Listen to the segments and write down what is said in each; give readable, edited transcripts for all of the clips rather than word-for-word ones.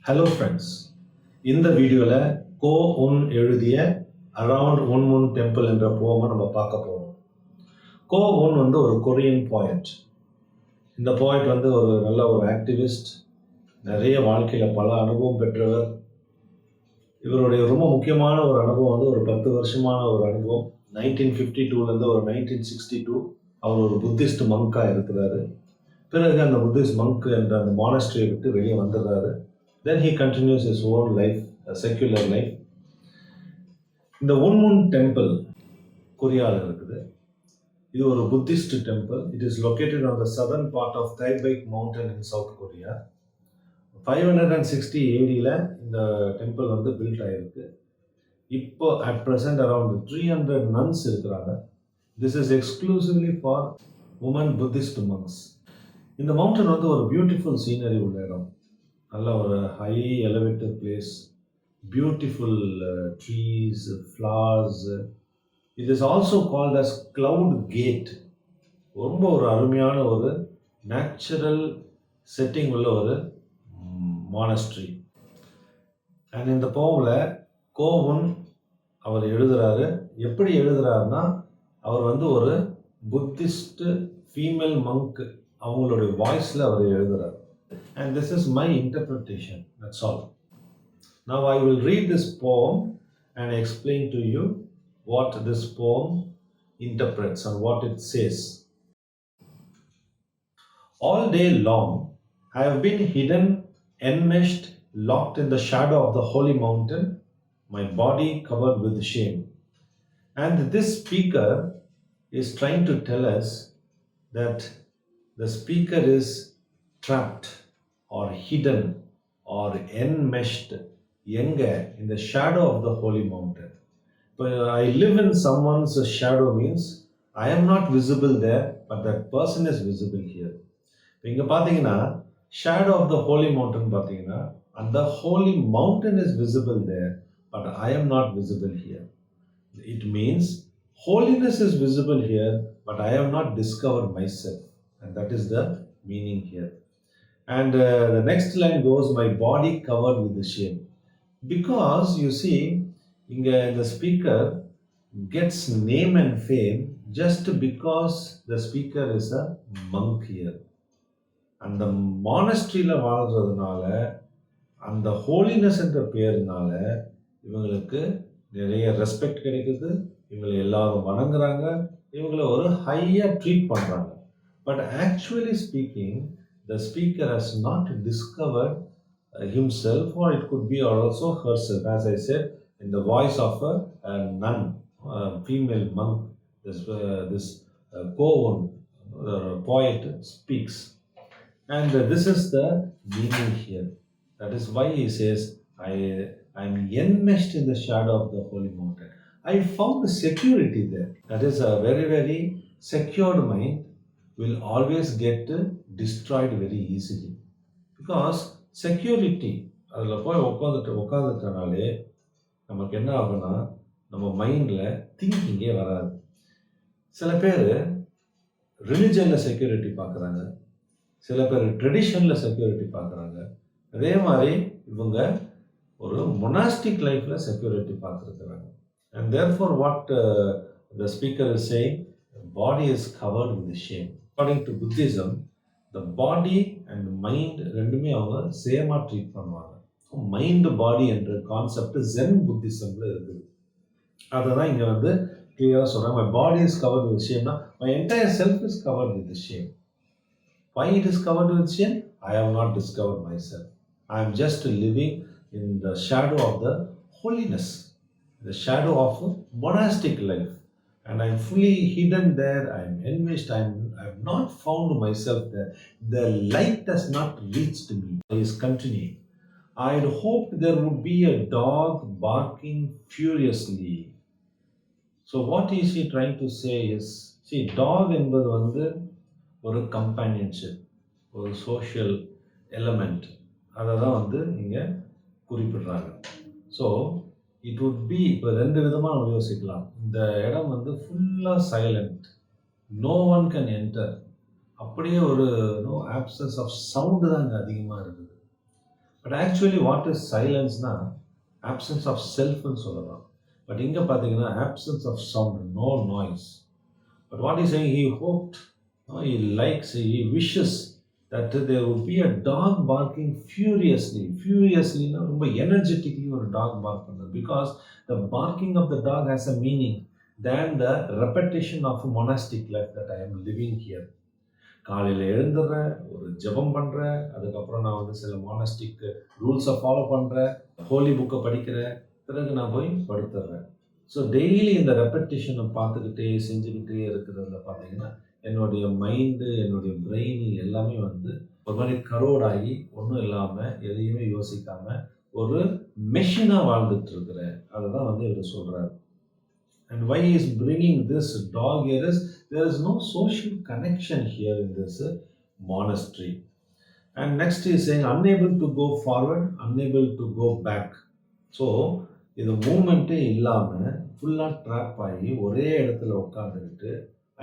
Hello friends. இந்த வீடியோல கோ உன் எழுதிய அரவுண்ட் உன்முன் டெம்பிள் என்ற போமை நம்ம பார்க்க போறோம். கோ உன் ஒரு கொரியன் போயட். இந்த போயட் ஒரு நல்ல ஒரு ஆக்டிவிஸ்ட், நிறைய வாழ்க்கையில் பல அனுபவம் பெற்றவர். இவருடைய ரொம்ப முக்கியமான ஒரு அனுபவம் ஒரு 10 வருஷமான ஒரு அனுபவம். 1952 ஒரு 1962 அவர் ஒரு புத்திஸ்ட் மங்காக இருக்கிறாரு. பிறகு அந்த புத்திஸ்ட் மங்க் என்ற அந்த மானஸ்ட்ரியை விட்டு வெளியே வந்துடுறாரு. Then he continues his own life, a secular life. இந்த Unmun Temple கொரியாவில் இருக்குது. இது ஒரு Buddhist temple. It is located on the southern part of Taebaek mountain in South Korea. 560 AD இந்த டெம்பிள் பில்ட் ஆகிருக்கு. இப்போ அட் ப்ரெசென்ட் அரவுண்ட் 300 nuns இருக்கிறாங்க. This is exclusively for women Buddhist monks. இந்த mountain ஒரு பியூட்டிஃபுல் சீனரி உள்ள இடம். நல்ல ஒரு high elevated place, beautiful trees, flowers. It is also called as cloud gate. ரொம்ப ஒரு அருமையான ஒரு நேச்சுரல் செட்டிங் உள்ள ஒரு மானஸ்ட்ரி. அண்ட் இந்த போமில் கோவுன் அவர் எழுதுகிறாரு. எப்படி எழுதுகிறாருன்னா, அவர் ஒரு புத்திஸ்ட் ஃபீமேல் மங்க் அவங்களுடைய வாய்ஸில் அவர் எழுதுகிறார். And this is my interpretation, that's all. Now I will read this poem and explain to you what this poem interprets and what it says. All day long I have been hidden, enmeshed, locked in the shadow of the holy mountain, my body covered with shame. And this speaker is trying to tell us that the speaker is trapped or hidden or enmeshed in the shadow of the holy mountain. But I live in someone's shadow means I am not visible there, but that person is visible here. இங்க பாத்தீங்கன்னா shadow of the holy mountain பாத்தீங்கன்னா and the holy mountain is visible there, but I am not visible here. It means holiness is visible here, but I have not discovered myself, and that is the meaning here. And the next line goes, my body covered with the shame. Because you see, the speaker gets name and fame just because the speaker is a monk here. And the monastery la வாழ்றதுனால அந்த holiness என்ற பெயர்னால இவங்களுக்கு நிறைய respect கிடைக்குது. இவங்களை எல்லாரும் வணங்குறாங்க. இவங்களை ஒரு ஹையா ட்ரீட் பண்றாங்க. But actually speaking, the speaker has not discovered himself, or it could be also herself. As I said, in the voice of a nun, a female monk, this Koun, poet, speaks. And this is the meaning here. That is why he says, I am enmeshed in the shadow of the holy mountain. I found security there. That is a very, very secured mind will always get destroyed very easily. Because security, அதில் போய் உட்காந்துட்டனாலே நமக்கு என்ன ஆகும்னா, நம்ம மைண்டில் திங்கிங்கே வராது. சில பேர் ரிலிஜனில் செக்யூரிட்டி பார்க்குறாங்க, சில பேர் ட்ரெடிஷனில் செக்யூரிட்டி பார்க்குறாங்க. அதே மாதிரி இவங்க ஒரு மொனாஸ்டிக் லைஃப்பில் செக்யூரிட்டி பார்த்துருக்குறாங்க. And therefore what the speaker is saying, the body is covered with shame. According to Buddhism, the body and mind ரெண்டுமே அவங்க சேமா ட்ரீட் பண்ணுவாங்க. மைண்ட் பாடி என்ற கான்செப்ட் ஜென் புத்திசம்ல இருக்குது. அதை தான் இங்கே கிளியராக சொல்கிறாங்க. My body is covered with ஷேம்னா my entire self is covered with shame. Why it is covered with shame? I have not discovered myself. I am just living in the shadow of the holiness, the shadow of monastic life. And I am fully hidden there. I am enmeshed. I have not found myself there. The light has not reached me. He is continuing. I had hoped there would be a dog barking furiously. So what is he trying to say is, see, dog என்பது ஒரு companionship, ஒரு social element, அதை தான் இங்கே குறிப்பிடுறாங்க. So it would be, இப்போ ரெண்டு விதமாக நம்ம யோசிக்கலாம். இந்த இடம் ஃபுல்லாக silent, no one can enter, அப்படியே ஒரு நோ ஆப்சன்ஸ் ஆஃப் சவுண்டு தான் இங்கே அதிகமாக இருக்குது. But actually what is silence na absence of self னு சொல்லலாம். But இங்க பார்த்தீங்கன்னா absence of sound, no noise. But what he's saying, he hoped, he likes, he wishes that there would be a dog barking furiously. Furiously, ரொம்ப energetically ஒரு dog bark பண்ணுது. Because the barking of the dog has a meaning than the repetition of a monastic life that I am living here. காலையில் எழுந்துடுறேன், ஒரு ஜெபம் பண்ணுறேன், அதுக்கப்புறம் நான் வந்து சில மானஸ்டிக் ரூல்ஸை ஃபாலோ பண்ணுறேன், ஹோலி புக்கை படிக்கிறேன், பிறகு நான் போய் படுத்துடுறேன். ஸோ டெய்லி இந்த ரெப்படிஷனை பார்த்துக்கிட்டே செஞ்சுக்கிட்டே இருக்கிறதுல பார்த்தீங்கன்னா என்னுடைய மைண்டு, என்னுடைய பிரெயின் எல்லாமே வந்து ஒரு மாதிரி கரோடாகி ஒன்றும் இல்லாமல் எதையுமே யோசிக்காமல் ஒரு மெஷினாக வாழ்ந்துட்டு இருக்கிறேன். அதை தான் வந்து இவர் சொல்கிறார். And why he is bringing this dog here is there is no social connection here in this monastery. And next he is saying unable to go forward, unable to go back. So இது மூமெண்ட்டே இல்லாமல் ஃபுல்லாக drop ஆகி ஒரே இடத்துல உட்காந்துக்கிட்டு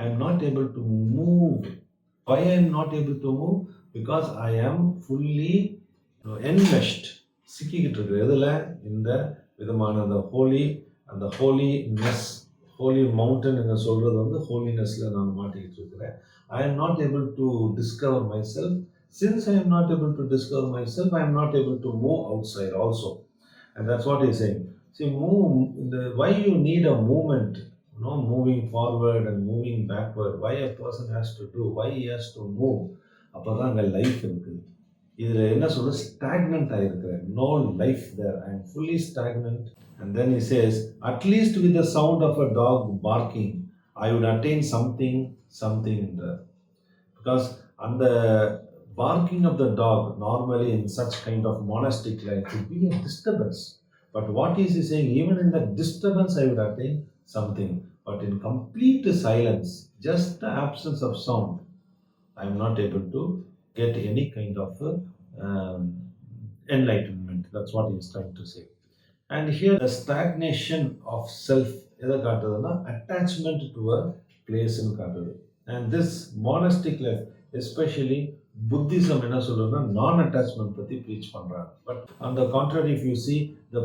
ஐ am not able to move. why I am not able to move? Because I am fully enmeshed. சிக்கிக்கிட்டு இருக்கு எதில்? இந்த விதமான அந்த அந்த ஹோலினஸ், ஹோலி மவுண்டன் என்று சொல்கிறது வந்து ஹோலினஸில் நான் மாட்டிக்கிட்டு இருக்கிறேன். I am not able to discover myself. Since I am not able to discover myself, I am not able to move outside also. And that's what he's saying. See, why you need a movement, moving forward and moving backward. Why a person has to do, why he has to move. அப்போ தான் அங்கே life இருக்குது. இதில் என்ன சொல்ற, stagnant ஆகிருக்கிறேன். No life there, I am fully stagnant. And then he says, at least with the sound of a dog barking, I would attain something in there. Because on the barking of the dog, normally in such kind of monastic life, would be a disturbance. But what is he saying? Even in the disturbance, I would attain something. But in complete silence, just the absence of sound, I am not able to get any kind of enlightenment. That's what he is trying to say. And here the stagnation of self, எதை காட்டுதுன்னா attachment to a place னு காட்டுது. And this monastic life, especially Buddhism என்ன சொல்லுன்னா நான் attachment பற்றி preach பண்ணுறாங்க. But on the contrary, if you see, the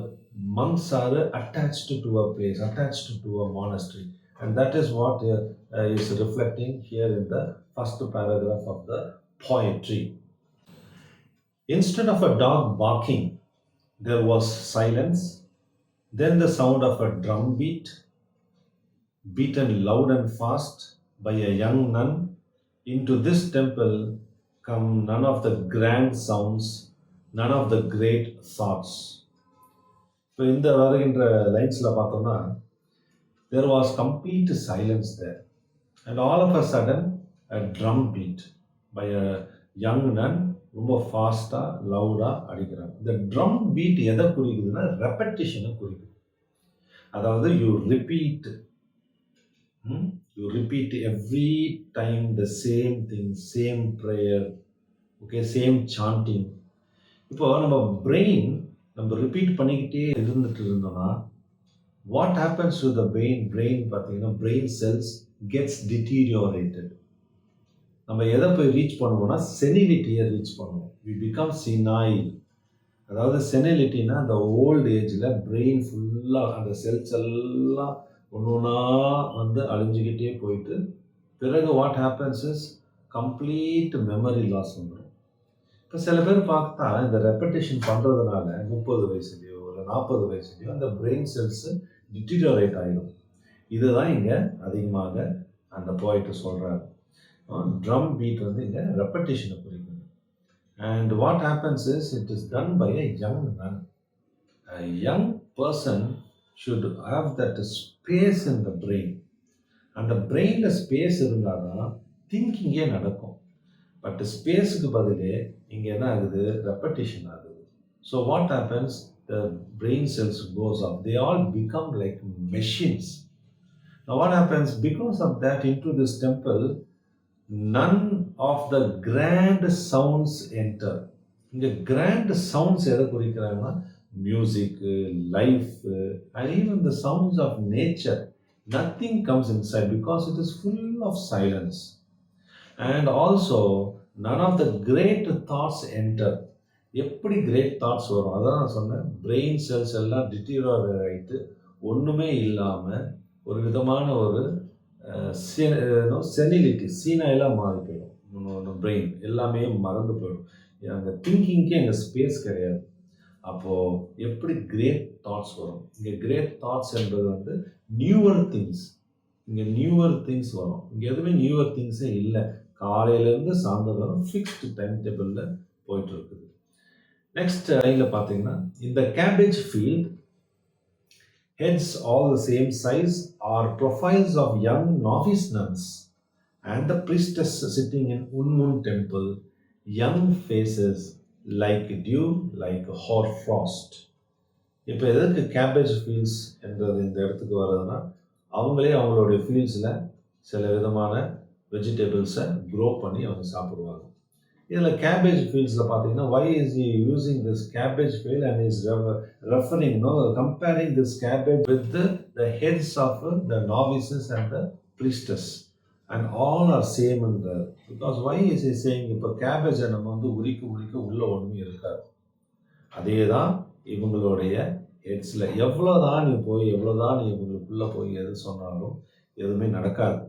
monks are attached to a place, attached to a monastery. And that is what is reflecting here in the first paragraph of the poetry. Instead of a dog barking, there was silence. Then the sound of a drum beat, beaten loud and fast by a young nun. Into this temple come none of the grand sounds, none of the great thoughts. இப்போ இந்த வருகின்ற லைன்ஸில் பார்த்தோம்னா there was complete silence there. And all of a sudden a drum beat by a young nun, ரொம்ப ஃபாஸ்ட்டாக லவுடாக அடிக்கிறாங்க. இந்த drum beat எதை குறிக்குதுன்னா ரெப்படிஷனை குறிக்குது. அதாவது you repeat every time the same thing, same prayer, okay, same chanting. இப்போ நம்ம பிரெயின் நம்ம ரிப்பீட் பண்ணிக்கிட்டே இருந்துட்டு இருந்தோம்னா what happens to the brain பார்த்தீங்கன்னா பிரெயின் செல்ஸ் கெட்ஸ் டிட்டீரியோரேட்டட். நம்ம எதை போய் ரீச் பண்ணுவோம்னா செனிலிட்டியை ரீச் பண்ணுவோம். We become senile. அதாவது செனிலிட்டினா அந்த ஓல்டு ஏஜில் பிரெயின் ஃபுல்லாக அந்த செல்ஸ் எல்லாம் ஒன்று ஒன்றா வந்து அழிஞ்சிக்கிட்டே போயிட்டு பிறகு what happens is complete memory loss வந்துடும். இப்போ சில பேர் பார்த்தா இந்த ரெப்படேஷன் பண்ணுறதுனால 30 வயசுலையோ இல்லை 40 வயசுலையோ அந்த பிரெயின் செல்ஸு டிட்டீரியோரேட் ஆகிடும். இதுதான் இங்கே அதிகமாக அந்த போயிட்டு சொல்கிறாரு. ட்ரம் பீட் வந்து இங்கே ரெப்படிஷனை குறிக்குது. And what happens is it is done by a young nun. A young person should have that space in the brain. அந்த பிரெயினில் ஸ்பேஸ் இருந்தால் தான் திங்கிங்கே நடக்கும். பட் ஸ்பேஸுக்கு பதிலே இங்கே என்ன ஆகுது, ரெப்படிஷன் ஆகுது. So what happens, the brain cells goes off, they all become like machines. Now what happens, because of that, into this temple none of the grand sounds enter. இங்கே grand sounds எதை குறிக்கிறாங்கன்னா music, life, and even the sounds of nature, nothing comes inside because it is full of silence. And also none of the great thoughts enter. எப்படி great thoughts வரும்? அதான் நான் சொன்னேன். Brain cells எல்லாம் டிட்டீரியேட் ஆயிட்டு ஒண்ணுமே இல்லாம ஒரு விதமான ஒரு செனிலிட்டி சீனாயிலா மாறி போயிடும் பிரெயின். எல்லாமே மறந்து போயிடும். அங்கே திங்கிங்க்கே அங்கே ஸ்பேஸ் கிடையாது. அப்போது எப்படி கிரேட் தாட்ஸ் வரும்? இங்கே கிரேட் தாட்ஸ் என்பது வந்து நியூவர் திங்ஸ். இங்கே நியூவர் திங்ஸ் வரும். இங்கே எதுவுமே நியூவர் திங்ஸே இல்லை. காலையிலேருந்து சாயந்தரம் வரும் ஃபிக்ஸ்டு டைம் டேபிளில் போயிட்டு இருக்குது. நெக்ஸ்ட் லைனில் பார்த்தீங்கன்னா, இந்த cabbage field heads all the same size are profiles of young novice nuns and the priestess sitting in Unmun Temple, young faces like dew, like hoarfrost. இப்போ எதற்கு கேபேஜ் ஃபீல்ட்ஸ் என்றது இந்த இடத்துக்கு வர்றதுன்னா, அவங்களே அவங்களுடைய ஃபீல்ட்ஸில் சில விதமான வெஜிடபிள்ஸை க்ரோ பண்ணி அவங்க சாப்பிடுவாங்க. இதில் கேபேஜ் ஃபீல்ட்ஸில் பார்த்தீங்கன்னா, why is he using this cabbage field and is referring, comparing this cabbage with the heads of the novices and the priestess and all are same in the, because why is he saying இப்போ கேபேஜை நம்ம வந்து உரிக்க உள்ள ஒன்றுமே இருக்காது. அதே தான் இவங்களுடைய ஹெட்ஸில் எவ்வளோதான் நீ இவங்களுக்குள்ளே போய் எது சொன்னாலும் எதுவுமே நடக்காது.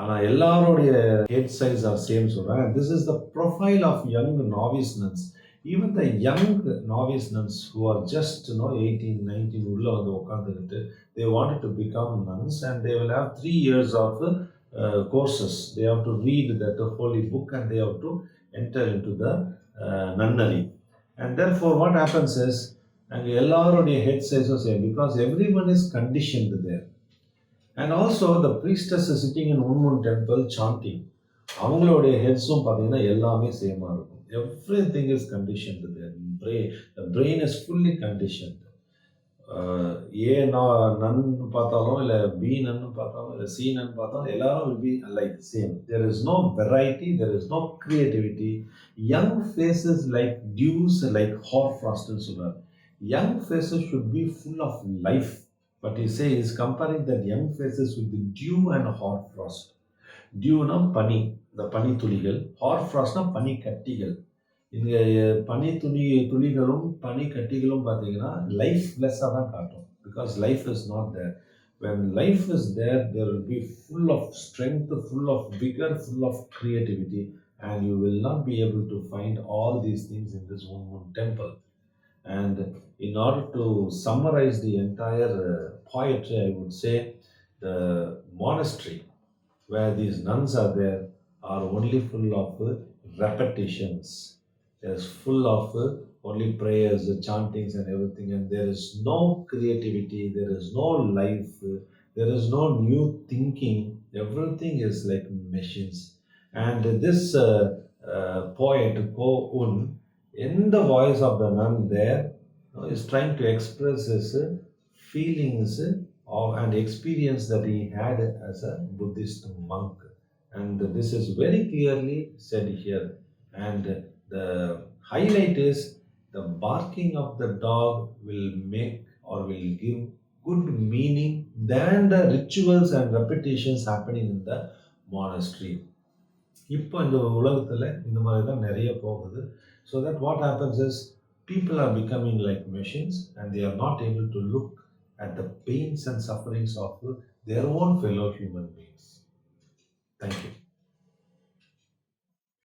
ஆனால் எல்லாருடைய ஹெட் சைஸ் ஆர் சேம் சொல்கிறாங்க. This is the profile of young novice nuns. Even the young novice nuns who are just 18, 19 உள்ளே வந்து உட்காந்துக்கிட்டு they wanted to become nuns and they will have 3 years of courses. They have to read that holy book and they have to enter into the nunnery. And therefore what happens is, அங்கே எல்லாருடைய head சைஸும் same, because every one is conditioned there. And also the priestess is sitting in Unmun Temple chanting. அவங்களுடைய ஹெட்ஸும் பார்த்தீங்கன்னா எல்லாமே சேமாக இருக்கும். Everything is conditioned there. The brain is fully conditioned. ஏ நன் பார்த்தாலும் இல்லை பி நன்னு பார்த்தாலும் இல்லை சி நன் பார்த்தாலும் எல்லாரும் will be like same. There is no variety, there is no creativity. Young faces like dews, like hoarfrost ன்னு சொல்றாரு. Young faces should be full of life. But he says, comparing that young faces with the dew and hoarfrost. Dew-na பனி, இந்த பனி துளிகள். hoarfrost-na பனி கட்டிகள். இங்கே பனி துளிகளும் பனி கட்டிகளும் பார்த்தீங்கன்னா லைஃப்லெஸ்ஸாக தான் காட்டும். Because life is not there. when life is there, there will be full of strength, full of vigor, full of creativity, and you will not be able to find all these things in this Unmun Temple. And in order to summarize the entire poetry, I would say the monastery where these nuns are there are only full of repetitions. There's full of only prayers, chantings and everything, and there is no creativity, there is no life, there is no new thinking. Everything is like machines. And this poet Ko-un, in the voice of the nun there, is trying to express his feelings and experience that he had as a Buddhist monk. And this is very clearly said here. And the highlight is the barking of the dog will make or will give good meaning than the rituals and repetitions happening in the monastery. இப்போ இந்த உலகத்தில் இந்த மாதிரி தான் நிறைய போகுது. So that what happens is people are becoming like machines and they are not able to look at the pains and sufferings of their own fellow human beings.